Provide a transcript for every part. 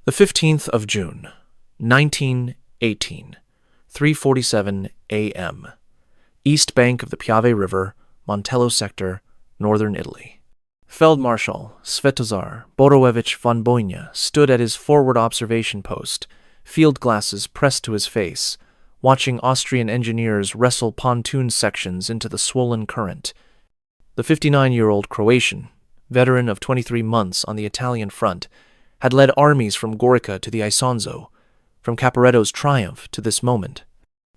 The 15th of June, 1918, 3:47 a.m. East bank of the Piave River, Montello sector, northern Italy. Feldmarschall Svetozar Borowevich von Boyna stood at his forward observation post, field glasses pressed to his face, watching Austrian engineers wrestle pontoon sections into the swollen current. The 59-year-old Croatian, veteran of 23 months on the Italian front, had led armies from Gorica to the Isonzo, from Caporetto's triumph to this moment.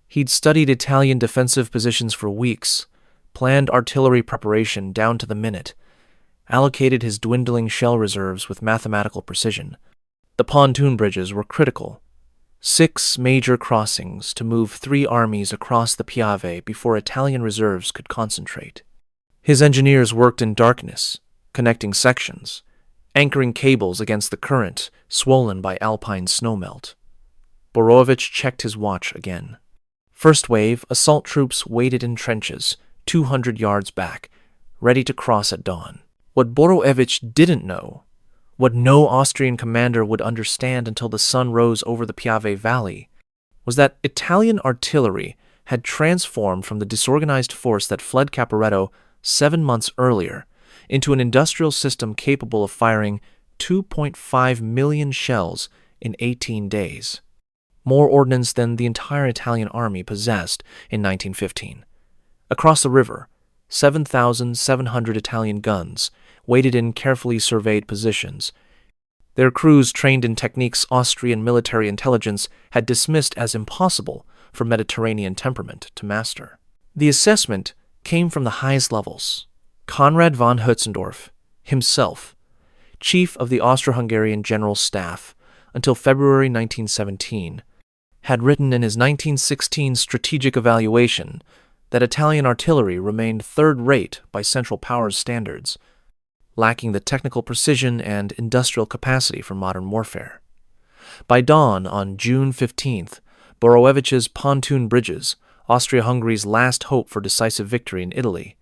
He'd studied Italian defensive positions for weeks, planned artillery preparation down to the minute, allocated his dwindling shell reserves with mathematical precision. The pontoon bridges were critical. 6 major crossings to move 3 armies across the Piave before Italian reserves could concentrate. His engineers worked in darkness, connecting sections, anchoring cables against the current swollen by alpine snowmelt. Borowevich checked his watch again. First wave, assault troops waited in trenches, 200 yards back, ready to cross at dawn. What Borowevich didn't know, what no Austrian commander would understand until the sun rose over the Piave Valley, was that Italian artillery had transformed from the disorganized force that fled Caporetto 7 months earlier into an industrial system capable of firing 2.5 million shells in 18 days, more ordnance than the entire Italian army possessed in 1915. Across the river, 7,700 Italian guns waited in carefully surveyed positions, their crews trained in techniques Austrian military intelligence had dismissed as impossible for Mediterranean temperament to master. The assessment came from the highest levels. Conrad von Hötzendorf, himself, chief of the Austro-Hungarian General Staff until February 1917, had written in his 1916 strategic evaluation that Italian artillery remained third-rate by Central Powers standards, lacking the technical precision and industrial capacity for modern warfare. By dawn on June 15th, Borowevich's pontoon bridges, Austria-Hungary's last hope for decisive victory in Italy,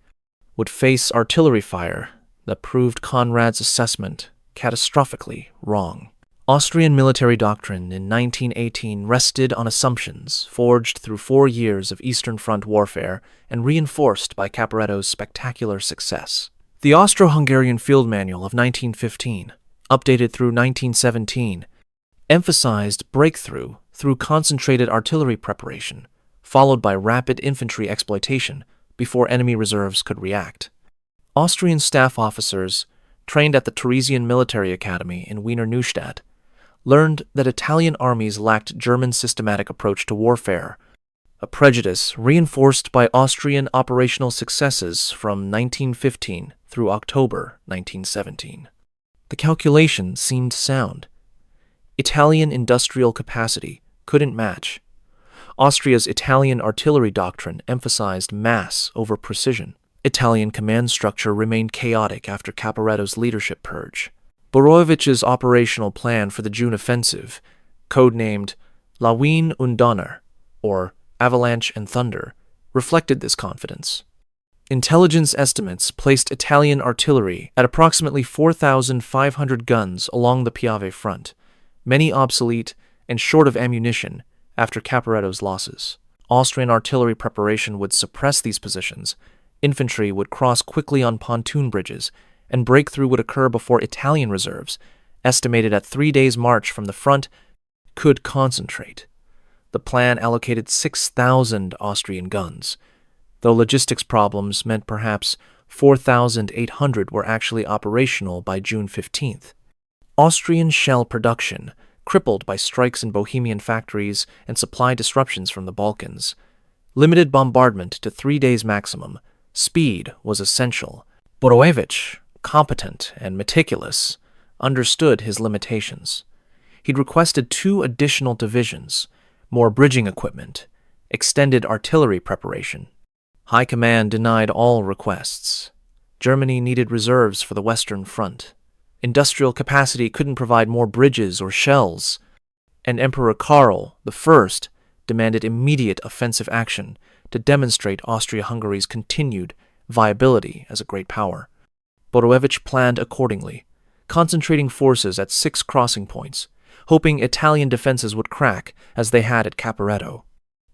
would face artillery fire that proved Conrad's assessment catastrophically wrong. Austrian military doctrine in 1918 rested on assumptions forged through 4 years of Eastern Front warfare and reinforced by Caporetto's spectacular success. The Austro-Hungarian Field Manual of 1915, updated through 1917, emphasized breakthrough through concentrated artillery preparation, followed by rapid infantry exploitation before enemy reserves could react. Austrian staff officers, trained at the Teresian Military Academy in Wiener Neustadt, learned that Italian armies lacked German systematic approach to warfare, a prejudice reinforced by Austrian operational successes from 1915 through October 1917. The calculation seemed sound. Italian industrial capacity couldn't match. Austria's Italian artillery doctrine emphasized mass over precision. Italian command structure remained chaotic after Caporetto's leadership purge. Borowevich's operational plan for the June offensive, codenamed Lawin und Donner, or Avalanche and Thunder, reflected this confidence. Intelligence estimates placed Italian artillery at approximately 4,500 guns along the Piave front, many obsolete and short of ammunition after Caporetto's losses. Austrian artillery preparation would suppress these positions, infantry would cross quickly on pontoon bridges, and breakthrough would occur before Italian reserves, estimated at 3 days' march from the front, could concentrate. The plan allocated 6,000 Austrian guns, though logistics problems meant perhaps 4,800 were actually operational by June 15th. Austrian shell production, crippled by strikes in Bohemian factories and supply disruptions from the Balkans, limited bombardment to 3 days maximum. Speed was essential. Borowevich, competent and meticulous, understood his limitations. He'd requested 2 additional divisions, more bridging equipment, extended artillery preparation. High Command denied all requests. Germany needed reserves for the Western Front. Industrial capacity couldn't provide more bridges or shells, and Emperor Karl I demanded immediate offensive action to demonstrate Austria-Hungary's continued viability as a great power. Borowevich planned accordingly, concentrating forces at 6 crossing points, hoping Italian defenses would crack as they had at Caporetto.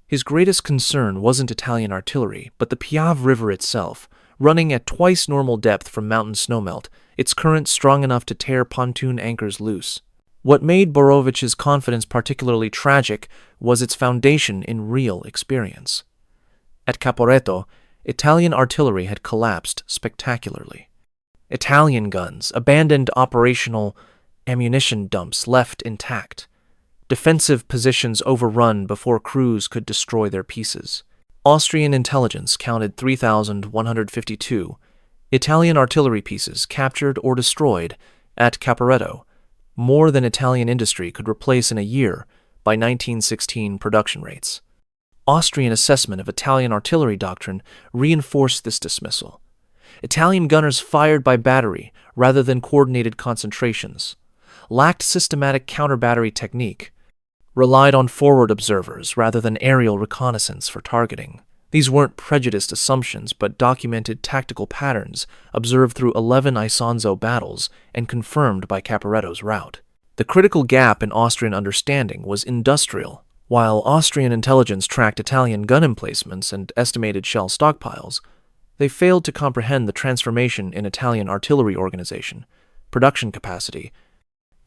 His greatest concern wasn't Italian artillery, but the Piave River itself, running at twice normal depth from mountain snowmelt, its current strong enough to tear pontoon anchors loose. What made Borovich's confidence particularly tragic was its foundation in real experience. At Caporetto, Italian artillery had collapsed spectacularly. Italian guns abandoned operational ammunition dumps left intact. Defensive positions overrun before crews could destroy their pieces. Austrian intelligence counted 3,152 Italian artillery pieces captured or destroyed at Caporetto, more than Italian industry could replace in a year by 1916 production rates. Austrian assessment of Italian artillery doctrine reinforced this dismissal. Italian gunners fired by battery rather than coordinated concentrations, lacked systematic counter-battery technique, relied on forward observers rather than aerial reconnaissance for targeting. These weren't prejudiced assumptions, but documented tactical patterns observed through 11 Isonzo battles and confirmed by Caporetto's rout. The critical gap in Austrian understanding was industrial. While Austrian intelligence tracked Italian gun emplacements and estimated shell stockpiles, they failed to comprehend the transformation in Italian artillery organization, production capacity,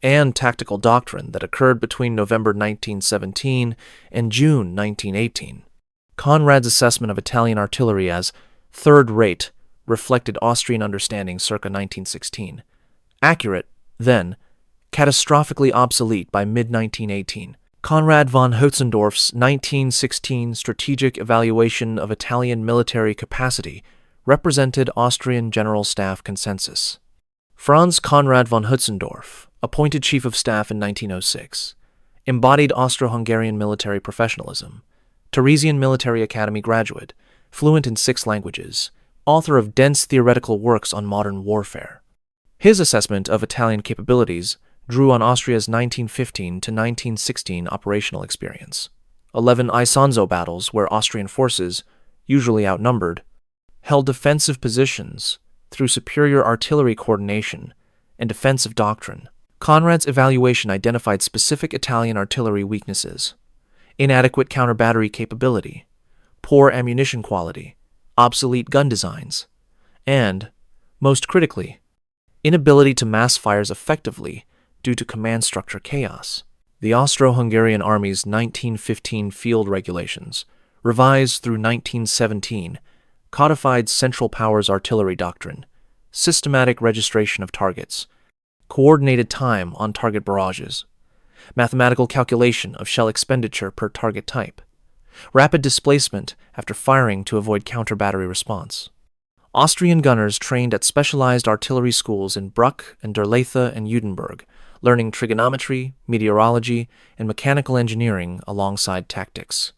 and tactical doctrine that occurred between November 1917 and June 1918. Conrad's assessment of Italian artillery as third-rate reflected Austrian understanding circa 1916. Accurate, then, catastrophically obsolete by mid-1918. Conrad von Hötzendorf's 1916 strategic evaluation of Italian military capacity represented Austrian General Staff consensus. Franz Conrad von Hötzendorf, appointed Chief of Staff in 1906, embodied Austro-Hungarian military professionalism. Teresian Military Academy graduate, fluent in 6 languages, author of dense theoretical works on modern warfare. His assessment of Italian capabilities drew on Austria's 1915 to 1916 operational experience. 11 Isonzo battles where Austrian forces, usually outnumbered, held defensive positions through superior artillery coordination and defensive doctrine. Conrad's evaluation identified specific Italian artillery weaknesses: inadequate counter-battery capability, poor ammunition quality, obsolete gun designs, and, most critically, inability to mass fires effectively due to command structure chaos. The Austro-Hungarian Army's 1915 field regulations, revised through 1917, codified Central Powers artillery doctrine, systematic registration of targets, coordinated time on target barrages, mathematical calculation of shell expenditure per target type, rapid displacement after firing to avoid counter-battery response. Austrian gunners trained at specialized artillery schools in Bruck and Derleth and Judenburg, learning trigonometry, meteorology, and mechanical engineering alongside tactics.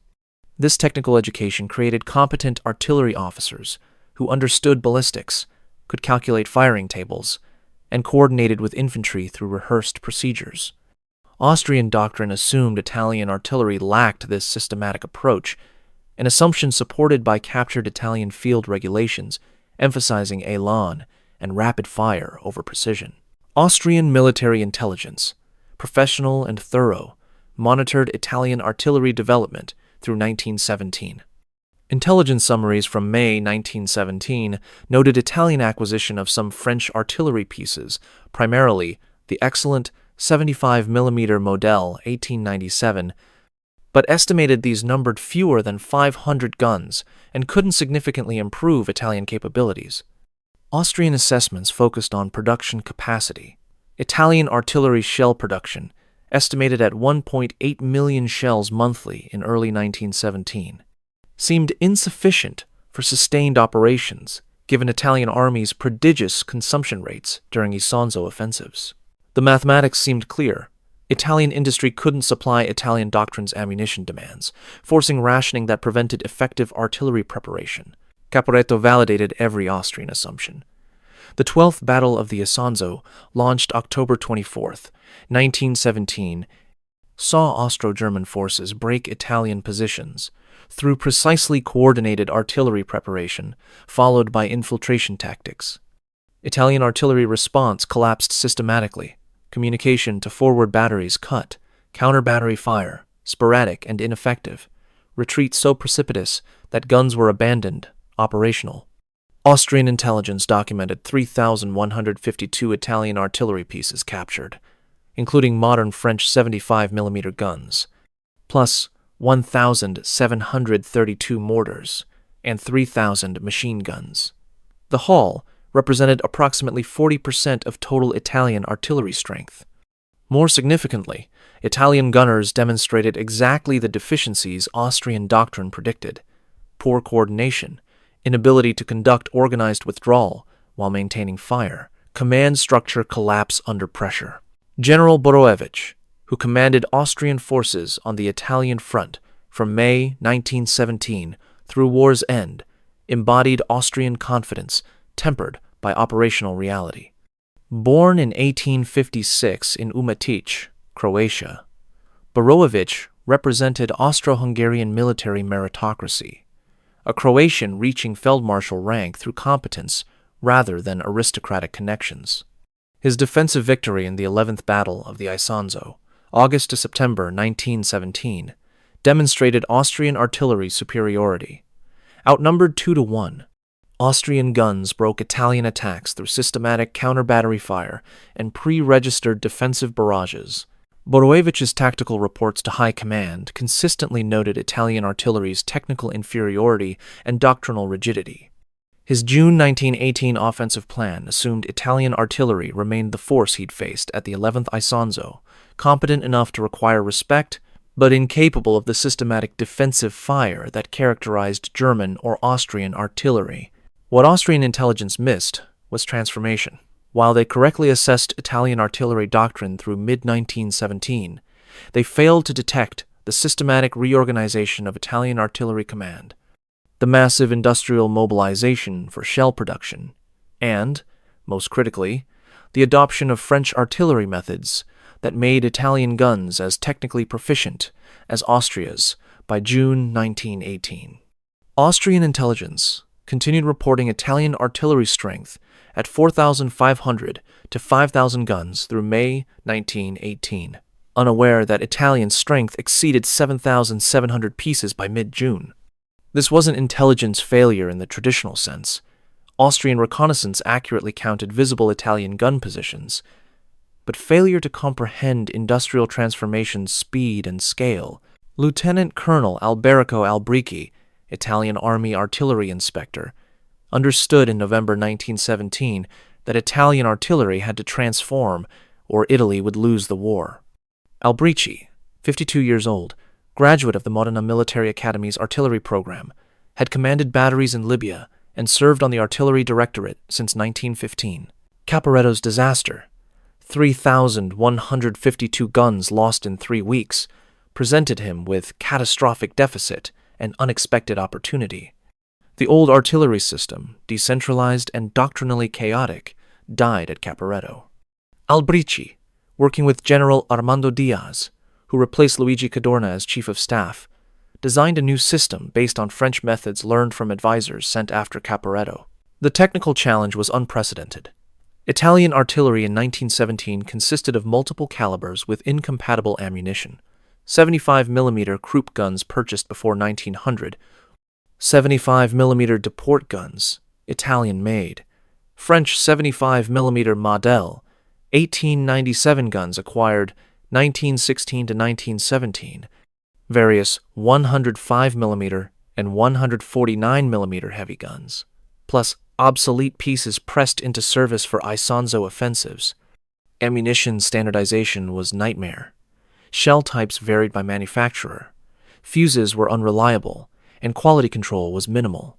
This technical education created competent artillery officers who understood ballistics, could calculate firing tables, and coordinated with infantry through rehearsed procedures. Austrian doctrine assumed Italian artillery lacked this systematic approach, an assumption supported by captured Italian field regulations emphasizing élan and rapid fire over precision. Austrian military intelligence, professional and thorough, monitored Italian artillery development through 1917. Intelligence summaries from May 1917 noted Italian acquisition of some French artillery pieces, primarily the excellent 75mm Model 1897, but estimated these numbered fewer than 500 guns and couldn't significantly improve Italian capabilities. Austrian assessments focused on production capacity. Italian artillery shell production, estimated at 1.8 million shells monthly in early 1917, seemed insufficient for sustained operations, given Italian army's prodigious consumption rates during Isonzo offensives. The mathematics seemed clear. Italian industry couldn't supply Italian doctrine's ammunition demands, forcing rationing that prevented effective artillery preparation. Caporetto validated every Austrian assumption. The 12th Battle of the Isonzo, launched October 24, 1917, saw Austro-German forces break Italian positions through precisely coordinated artillery preparation, followed by infiltration tactics. Italian artillery response collapsed systematically, communication to forward batteries cut, counter-battery fire, sporadic and ineffective, retreat so precipitous that guns were abandoned, operational. Austrian intelligence documented 3,152 Italian artillery pieces captured, including modern French 75mm guns, plus 1,732 mortars and 3,000 machine guns. The haul represented approximately 40% of total Italian artillery strength. More significantly, Italian gunners demonstrated exactly the deficiencies Austrian doctrine predicted: poor coordination, inability to conduct organized withdrawal while maintaining fire, command structure collapse under pressure. General Borowicz, who commanded Austrian forces on the Italian front from May 1917 through war's end, embodied Austrian confidence tempered by operational reality. Born in 1856 in Umatic, Croatia, Borowicz represented Austro-Hungarian military meritocracy, a Croatian reaching feldmarshal rank through competence rather than aristocratic connections. His defensive victory in the 11th Battle of the Isonzo, August to September 1917, demonstrated Austrian artillery superiority. Outnumbered 2-1, Austrian guns broke Italian attacks through systematic counter-battery fire and pre-registered defensive barrages. Borowicz's tactical reports to high command consistently noted Italian artillery's technical inferiority and doctrinal rigidity. His June 1918 offensive plan assumed Italian artillery remained the force he'd faced at the 11th Isonzo, competent enough to require respect, but incapable of the systematic defensive fire that characterized German or Austrian artillery. What Austrian intelligence missed was transformation. While they correctly assessed Italian artillery doctrine through mid-1917, they failed to detect the systematic reorganization of Italian artillery command, the massive industrial mobilization for shell production, and, most critically, the adoption of French artillery methods that made Italian guns as technically proficient as Austria's by June 1918. Austrian intelligence continued reporting Italian artillery strength at 4,500 to 5,000 guns through May 1918, unaware that Italian strength exceeded 7,700 pieces by mid-June. This wasn't intelligence failure in the traditional sense. Austrian reconnaissance accurately counted visible Italian gun positions, but failure to comprehend industrial transformation's speed and scale. Lieutenant Colonel Alberico Albrichi, Italian Army artillery inspector, understood in November 1917 that Italian artillery had to transform or Italy would lose the war. Albrichi, 52 years old, graduate of the Modena Military Academy's artillery program, had commanded batteries in Libya and served on the Artillery Directorate since 1915. Caporetto's disaster, 3,152 guns lost in 3 weeks, presented him with catastrophic deficit and unexpected opportunity. The old artillery system, decentralized and doctrinally chaotic, died at Caporetto. Albrichi, working with General Armando Diaz, who replaced Luigi Cadorna as chief of staff, designed a new system based on French methods learned from advisors sent after Caporetto. The technical challenge was unprecedented. Italian artillery in 1917 consisted of multiple calibers with incompatible ammunition: 75mm Krupp guns purchased before 1900, 75mm Deport guns, Italian-made, French 75mm Model, 1897 guns acquired 1916 to 1917, various 105mm and 149mm heavy guns, plus obsolete pieces pressed into service for Isonzo offensives. Ammunition standardization was nightmare. Shell types varied by manufacturer. Fuses were unreliable, and quality control was minimal.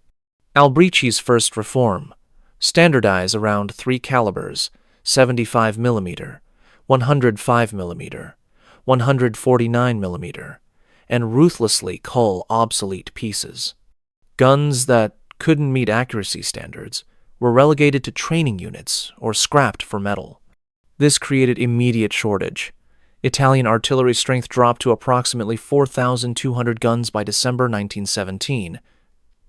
Albrichi's first reform: standardize around 3 calibers, 75mm, 105mm, 149mm, and ruthlessly cull obsolete pieces. Guns that couldn't meet accuracy standards were relegated to training units or scrapped for metal. This created immediate shortage. Italian artillery strength dropped to approximately 4,200 guns by December 1917,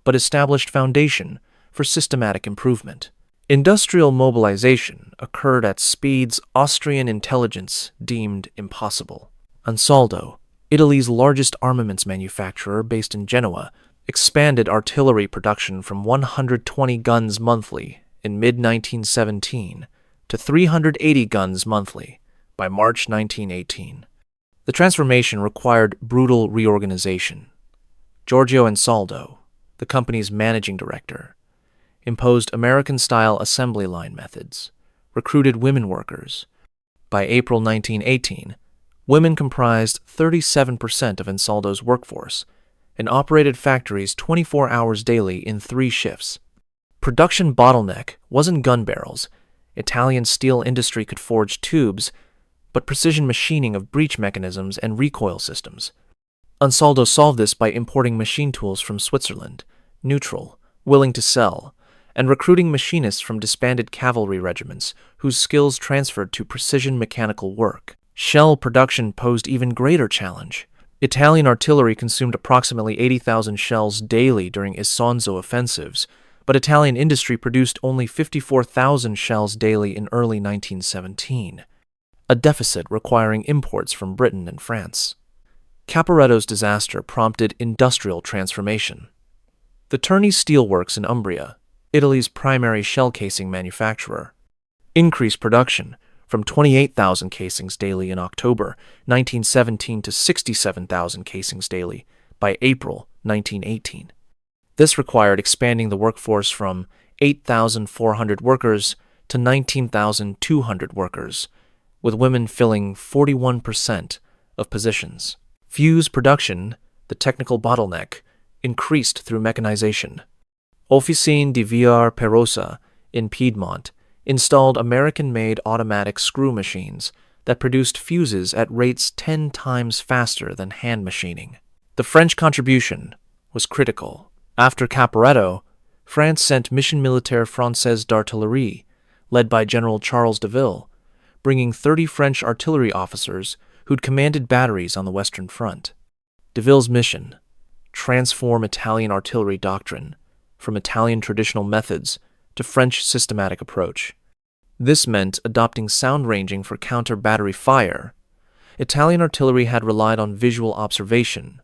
but established foundation for systematic improvement. Industrial mobilization occurred at speeds Austrian intelligence deemed impossible. Ansaldo, Italy's largest armaments manufacturer based in Genoa, expanded artillery production from 120 guns monthly in mid-1917 to 380 guns monthly by March 1918. The transformation required brutal reorganization. Giorgio Ansaldo, the company's managing director, imposed American-style assembly line methods, recruited women workers. By April 1918, women comprised 37% of Ansaldo's workforce and operated factories 24 hours daily in 3 shifts. Production bottleneck wasn't gun barrels. Italian steel industry could forge tubes, but precision machining of breech mechanisms and recoil systems. Ansaldo solved this by importing machine tools from Switzerland, neutral, willing to sell, and recruiting machinists from disbanded cavalry regiments whose skills transferred to precision mechanical work. Shell production posed even greater challenge. Italian artillery consumed approximately 80,000 shells daily during Isonzo offensives, but Italian industry produced only 54,000 shells daily in early 1917, a deficit requiring imports from Britain and France. Caporetto's disaster prompted industrial transformation. The Terni Steelworks in Umbria, Italy's primary shell casing manufacturer, increased production from 28,000 casings daily in October 1917 to 67,000 casings daily by April 1918. This required expanding the workforce from 8,400 workers to 19,200 workers, with women filling 41% of positions. Fuse production, the technical bottleneck, increased through mechanization. Officine di Via Perosa in Piedmont installed American-made automatic screw machines that produced fuses at rates 10 times faster than hand machining. The French contribution was critical. After Caporetto, France sent Mission Militaire Française d'Artillerie, led by General Charles de Ville, bringing 30 French artillery officers who'd commanded batteries on the Western Front. De Ville's mission: transform Italian artillery doctrine from Italian traditional methods to French systematic approach. This meant adopting sound ranging for counter-battery fire. Italian artillery had relied on visual observation,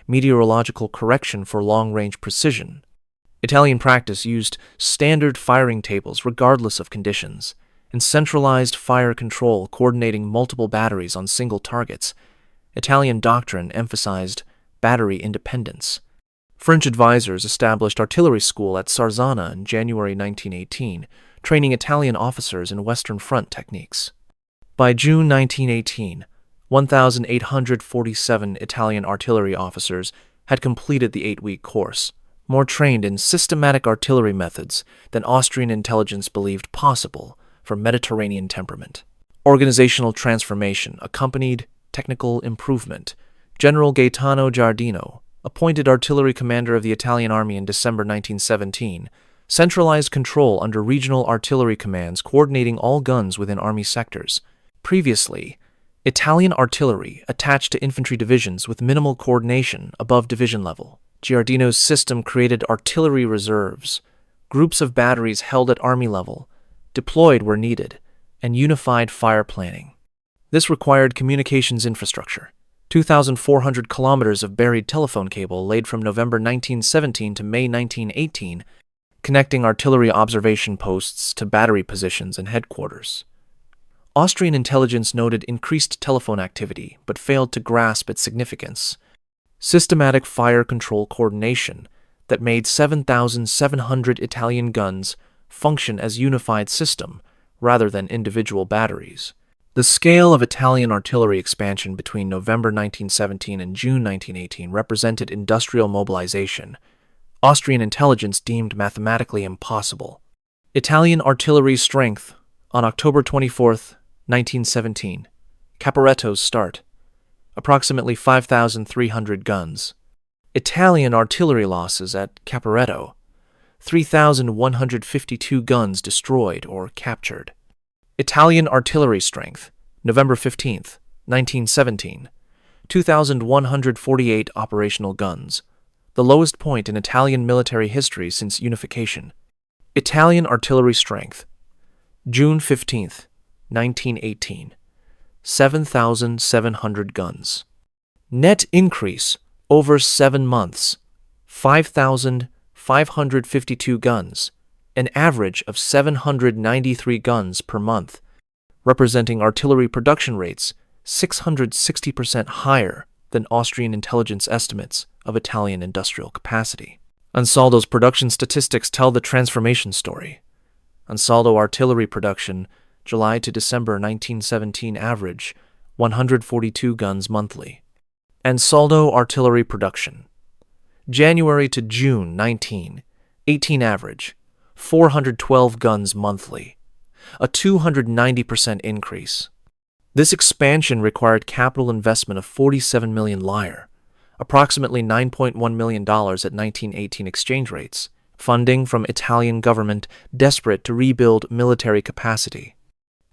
meteorological correction for long-range precision. Italian practice used standard firing tables regardless of conditions, and centralized fire control coordinating multiple batteries on single targets. Italian doctrine emphasized battery independence. French advisors established artillery school at Sarzana in January 1918, training Italian officers in Western Front techniques. By June 1918, 1,847 Italian artillery officers had completed the 8-week course, more trained in systematic artillery methods than Austrian intelligence believed possible for Mediterranean temperament. Organizational transformation accompanied technical improvement. General Gaetano Giardino, appointed artillery commander of the Italian army in December 1917, centralized control under regional artillery commands coordinating all guns within army sectors. Previously, Italian artillery attached to infantry divisions with minimal coordination above division level. Giardino's system created artillery reserves, groups of batteries held at army level, deployed where needed, and unified fire planning. This required communications infrastructure. 2,400 kilometers of buried telephone cable laid from November 1917 to May 1918, connecting artillery observation posts to battery positions and headquarters. Austrian intelligence noted increased telephone activity, but failed to grasp its significance. Systematic fire control coordination that made 7,700 Italian guns function as unified system rather than individual batteries. The scale of Italian artillery expansion between November 1917 and June 1918 represented industrial mobilization Austrian intelligence deemed mathematically impossible. Italian artillery strength on October 24, 1917. Caporetto's start. Approximately 5,300 guns. Italian artillery losses at Caporetto. 3,152 guns destroyed or captured. Italian artillery strength, November 15, 1917, 2,148 operational guns, the lowest point in Italian military history since unification. Italian artillery strength, June 15, 1918, 7,700 guns. Net increase over 7 months, 5,552 guns, an average of 793 guns per month, representing artillery production rates 660% higher than Austrian intelligence estimates of Italian industrial capacity. Ansaldo's production statistics tell the transformation story. Ansaldo artillery production, July to December 1917 average, 142 guns monthly. Ansaldo artillery production, January to June 1918 average, 412 guns monthly, a 290% increase. This expansion required capital investment of 47 million lire, approximately $9.1 million at 1918 exchange rates, funding from Italian government desperate to rebuild military capacity.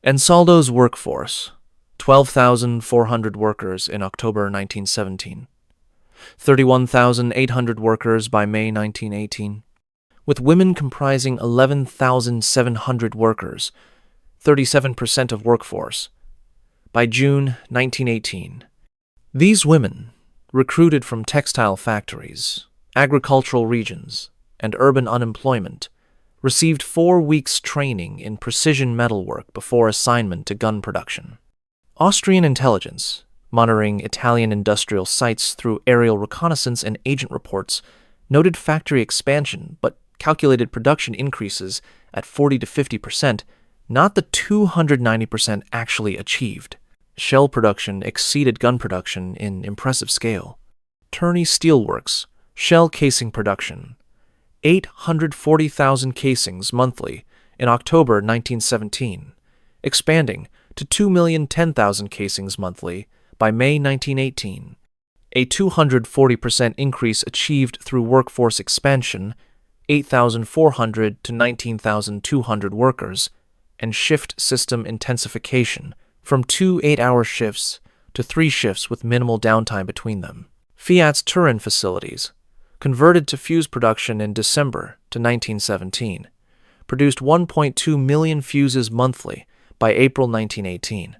Ansaldo's workforce, 12,400 workers in October 1917, 31,800 workers by May 1918, with women comprising 11,700 workers, 37% of workforce, by June 1918. These women, recruited from textile factories, agricultural regions, and urban unemployment, received 4 weeks training in precision metalwork before assignment to gun production. Austrian intelligence, monitoring Italian industrial sites through aerial reconnaissance and agent reports, noted factory expansion but calculated production increases at 40 to 50%, not the 290% actually achieved. Shell production exceeded gun production in impressive scale. Turney Steelworks, shell casing production, 840,000 casings monthly in October 1917, expanding to 2,010,000 casings monthly by May 1918, a 240% increase achieved through workforce expansion, 8,400 to 19,200 workers, and shift system intensification from 2 8-hour shifts to 3 shifts with minimal downtime between them. Fiat's Turin facilities, converted to fuse production in December to 1917, produced 1.2 million fuses monthly by April 1918.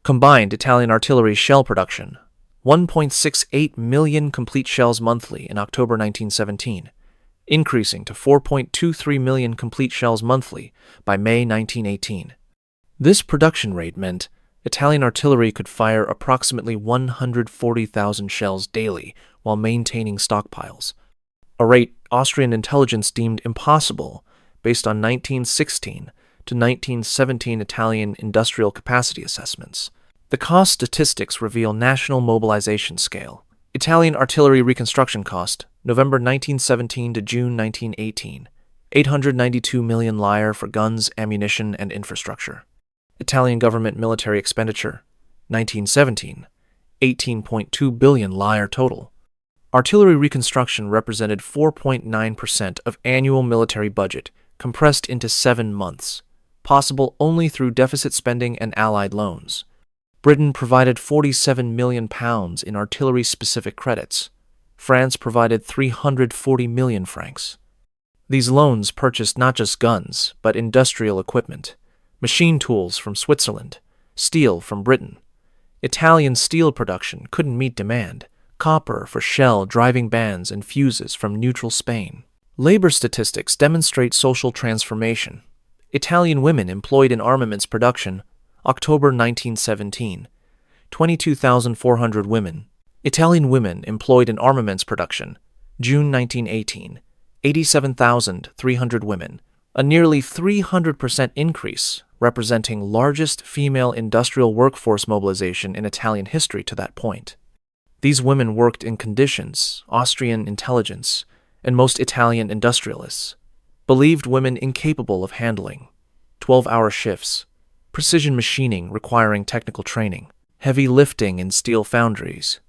Combined Italian artillery shell production, 1.68 million complete shells monthly in October 1917, increasing to 4.23 million complete shells monthly by May 1918. This production rate meant Italian artillery could fire approximately 140,000 shells daily while maintaining stockpiles, a rate Austrian intelligence deemed impossible based on 1916 to 1917 Italian industrial capacity assessments. The cost statistics reveal national mobilization scale. Italian artillery reconstruction cost, November 1917 to June 1918, 892 million lire for guns, ammunition, and infrastructure. Italian government military expenditure, 1917, 18.2 billion lire total. Artillery reconstruction represented 4.9% of annual military budget, compressed into 7 months, possible only through deficit spending and Allied loans. Britain provided £47 million in artillery-specific credits. France provided 340 million francs. These loans purchased not just guns, but industrial equipment, machine tools from Switzerland, steel from Britain. Italian steel production couldn't meet demand, copper for shell driving bands and fuses from neutral Spain. Labor statistics demonstrate social transformation. Italian women employed in armaments production, October 1917, 22,400 women. Italian women employed in armaments production, June 1918, 87,300 women, a nearly 300% increase, representing largest female industrial workforce mobilization in Italian history to that point. These women worked in conditions Austrian intelligence and most Italian industrialists believed women incapable of handling: 12-hour shifts, precision machining requiring technical training, heavy lifting in steel foundries.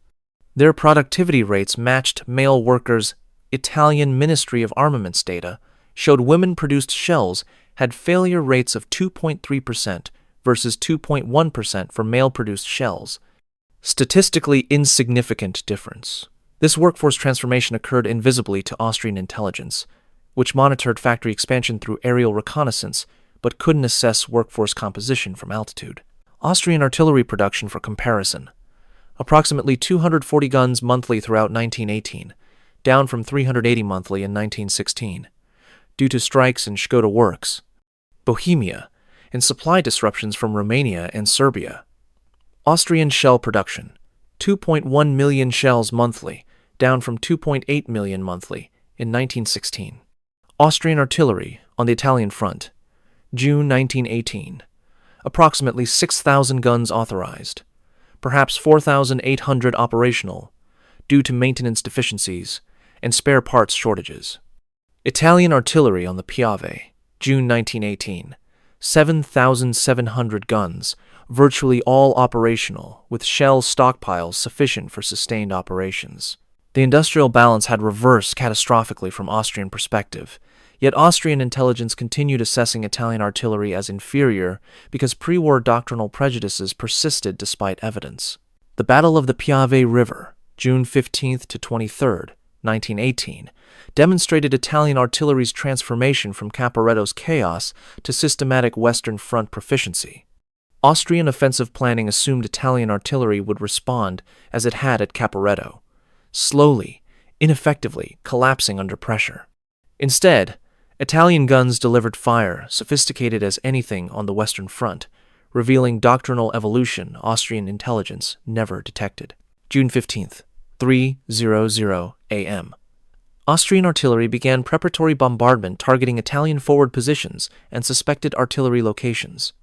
Their productivity rates matched male workers. Italian Ministry of Armaments data showed women-produced shells had failure rates of 2.3% versus 2.1% for male-produced shells. Statistically insignificant difference. This workforce transformation occurred invisibly to Austrian intelligence, which monitored factory expansion through aerial reconnaissance but couldn't assess workforce composition from altitude. Austrian artillery production for comparison. Approximately 240 guns monthly throughout 1918, down from 380 monthly in 1916, due to strikes in Škoda works, Bohemia, and supply disruptions from Romania and Serbia. Austrian shell production, 2.1 million shells monthly, down from 2.8 million monthly in 1916. Austrian artillery on the Italian front, June 1918. Approximately 6,000 guns authorized, perhaps 4,800 operational, due to maintenance deficiencies and spare parts shortages. Italian artillery on the Piave, June 1918. 7,700 guns, virtually all operational, with shell stockpiles sufficient for sustained operations. The industrial balance had reversed catastrophically from Austrian perspective, yet Austrian intelligence continued assessing Italian artillery as inferior because pre-war doctrinal prejudices persisted despite evidence. The Battle of the Piave River, June 15th to 23rd, 1918, demonstrated Italian artillery's transformation from Caporetto's chaos to systematic Western Front proficiency. Austrian offensive planning assumed Italian artillery would respond as it had at Caporetto, slowly, ineffectively, collapsing under pressure. Instead, Italian guns delivered fire sophisticated as anything on the Western Front, revealing doctrinal evolution Austrian intelligence never detected. June 15th, 3:00 a.m. Austrian artillery began preparatory bombardment targeting Italian forward positions and suspected artillery locations.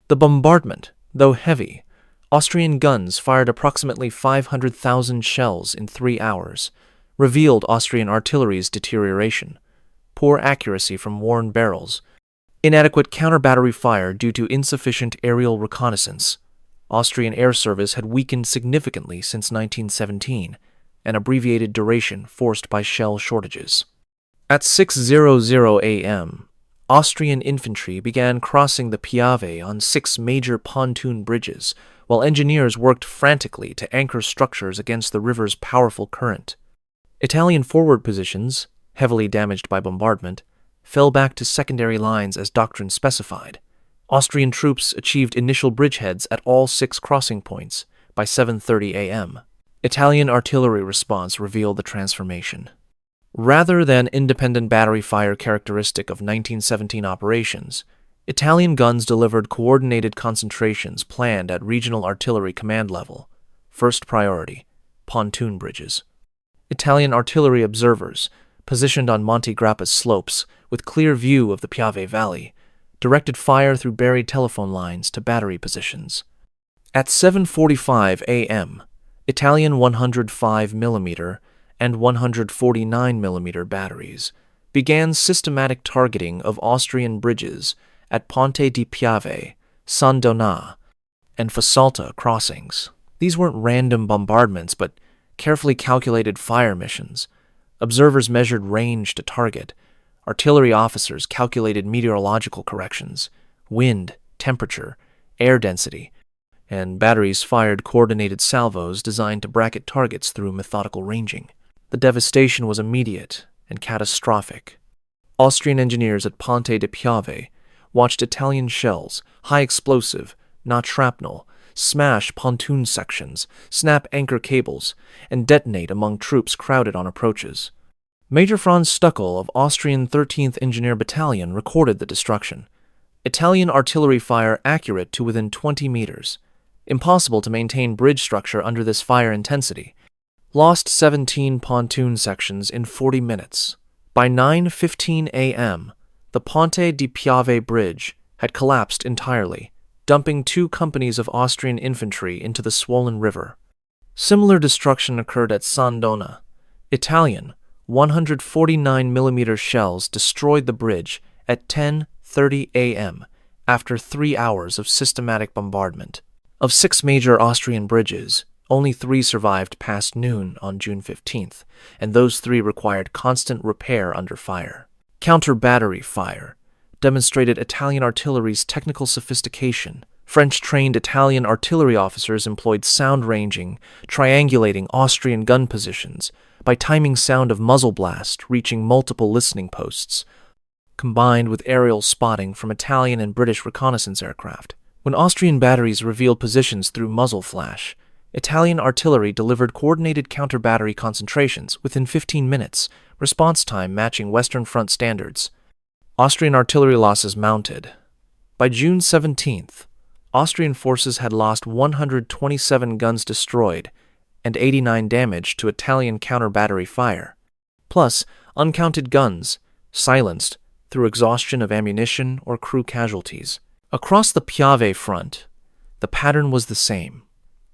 The bombardment, though heavy, Austrian guns fired approximately 500,000 shells in 3 hours, revealed Austrian artillery's deterioration, poor accuracy from worn barrels, inadequate counter-battery fire due to insufficient aerial reconnaissance. Austrian air service had weakened significantly since 1917, an abbreviated duration forced by shell shortages. At 6:00 a.m., Austrian infantry began crossing the Piave on 6 major pontoon bridges, while engineers worked frantically to anchor structures against the river's powerful current. Italian forward positions, heavily damaged by bombardment, fell back to secondary lines as doctrine specified. Austrian troops achieved initial bridgeheads at all 6 crossing points by 7:30 a.m. Italian artillery response revealed the transformation. Rather than independent battery fire characteristic of 1917 operations, Italian guns delivered coordinated concentrations planned at regional artillery command level. First priority, pontoon bridges. Italian artillery observers, positioned on Monte Grappa's slopes with clear view of the Piave Valley, directed fire through buried telephone lines to battery positions. At 7:45 a.m., Italian 105mm and 149mm batteries began systematic targeting of Austrian bridges at Ponte di Piave, San Donà, and Fasalta crossings. These weren't random bombardments, but carefully calculated fire missions. Observers measured range to target. Artillery officers calculated meteorological corrections, wind, temperature, air density, and batteries fired coordinated salvos designed to bracket targets through methodical ranging. The devastation was immediate and catastrophic. Austrian engineers at Ponte di Piave watched Italian shells, high explosive, not shrapnel, smash pontoon sections, snap anchor cables, and detonate among troops crowded on approaches. Major Franz Stuckel of Austrian 13th Engineer Battalion recorded the destruction. Italian artillery fire accurate to within 20 meters. Impossible to maintain bridge structure under this fire intensity. Lost 17 pontoon sections in 40 minutes. By 9:15 a.m., the Ponte di Piave bridge had collapsed entirely, dumping 2 companies of Austrian infantry into the swollen river. Similar destruction occurred at San Donà. Italian 149mm shells destroyed the bridge at 10:30 a.m. after 3 hours of systematic bombardment. Of 6 major Austrian bridges, only 3 survived past noon on June 15th, and those 3 required constant repair under fire. Counter-battery fire demonstrated Italian artillery's technical sophistication. French-trained Italian artillery officers employed sound ranging, triangulating Austrian gun positions by timing sound of muzzle blast reaching multiple listening posts, combined with aerial spotting from Italian and British reconnaissance aircraft. When Austrian batteries revealed positions through muzzle flash, Italian artillery delivered coordinated counter-battery concentrations within 15 minutes, response time matching Western Front standards. Austrian artillery losses mounted. By June 17th, Austrian forces had lost 127 guns destroyed and 89 damaged to Italian counter-battery fire, plus uncounted guns silenced through exhaustion of ammunition or crew casualties. Across the Piave front, the pattern was the same.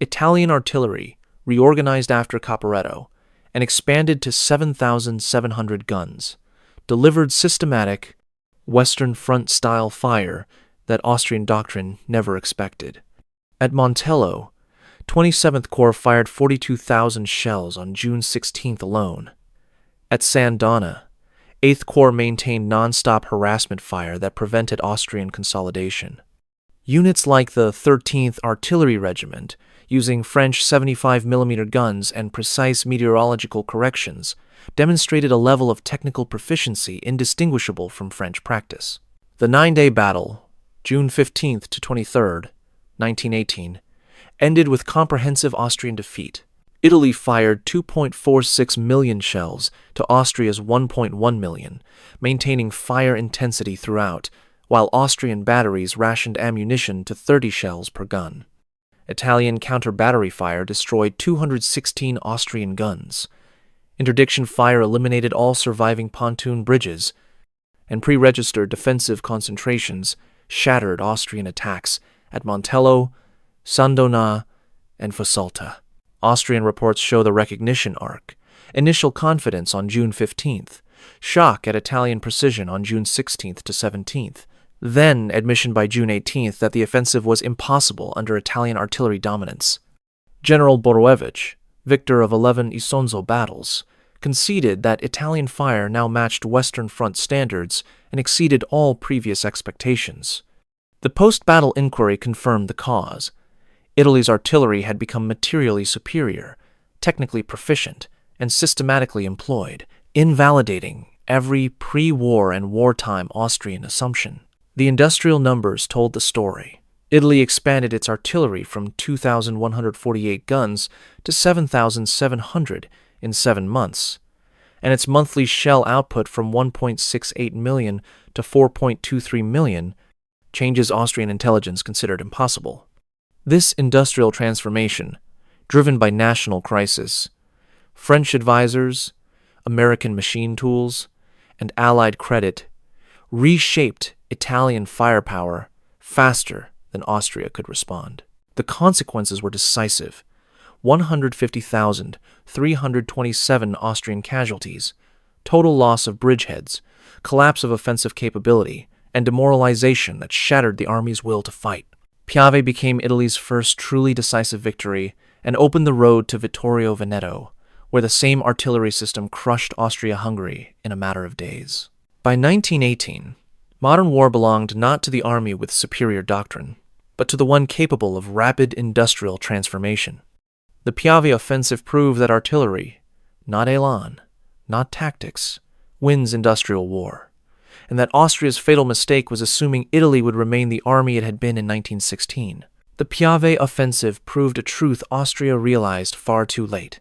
Italian artillery reorganized after Caporetto and expanded to 7,700 guns, delivered systematic Western Front-style fire that Austrian doctrine never expected. At Montello, 27th Corps fired 42,000 shells on June 16th alone. At San Donna, 8th Corps maintained non-stop harassment fire that prevented Austrian consolidation. Units like the 13th Artillery Regiment, using French 75mm guns and precise meteorological corrections, demonstrated a level of technical proficiency indistinguishable from French practice. The 9-day battle, June 15th to 23rd, 1918, ended with comprehensive Austrian defeat. Italy fired 2.46 million shells to Austria's 1.1 million, maintaining fire intensity throughout, while Austrian batteries rationed ammunition to 30 shells per gun. Italian counter-battery fire destroyed 216 Austrian guns. Interdiction fire eliminated all surviving pontoon bridges, and pre-registered defensive concentrations shattered Austrian attacks at Montello, San Donna, and Fossalta. Austrian reports show the recognition arc, initial confidence on June 15th, shock at Italian precision on June 16th to 17th, then admission by June 18th that the offensive was impossible under Italian artillery dominance. General Borowevich, victor of 11 Isonzo battles, conceded that Italian fire now matched Western Front standards and exceeded all previous expectations. The post-battle inquiry confirmed the cause. Italy's artillery had become materially superior, technically proficient, and systematically employed, invalidating every pre-war and wartime Austrian assumption. The industrial numbers told the story. Italy expanded its artillery from 2,148 guns to 7,700 in 7 months, and its monthly shell output from 1.68 million to 4.23 million, changes Austrian intelligence considered impossible. This industrial transformation, driven by national crisis, French advisors, American machine tools, and Allied credit, reshaped Italian firepower faster than Austria could respond. The consequences were decisive. 150,327 Austrian casualties, total loss of bridgeheads, collapse of offensive capability, and demoralization that shattered the army's will to fight. Piave became Italy's first truly decisive victory and opened the road to Vittorio Veneto, where the same artillery system crushed Austria-Hungary in a matter of days. By 1918, modern war belonged not to the army with superior doctrine, but to the one capable of rapid industrial transformation. The Piave offensive proved that artillery, not élan, not tactics, wins industrial war, and that Austria's fatal mistake was assuming Italy would remain the army it had been in 1916. The Piave offensive proved a truth Austria realized far too late.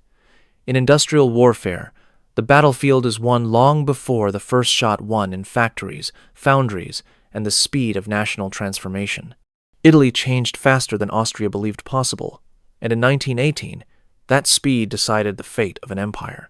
In industrial warfare, the battlefield is won long before the first shot won in factories, foundries, and the speed of national transformation. Italy changed faster than Austria believed possible, and in 1918, that speed decided the fate of an empire.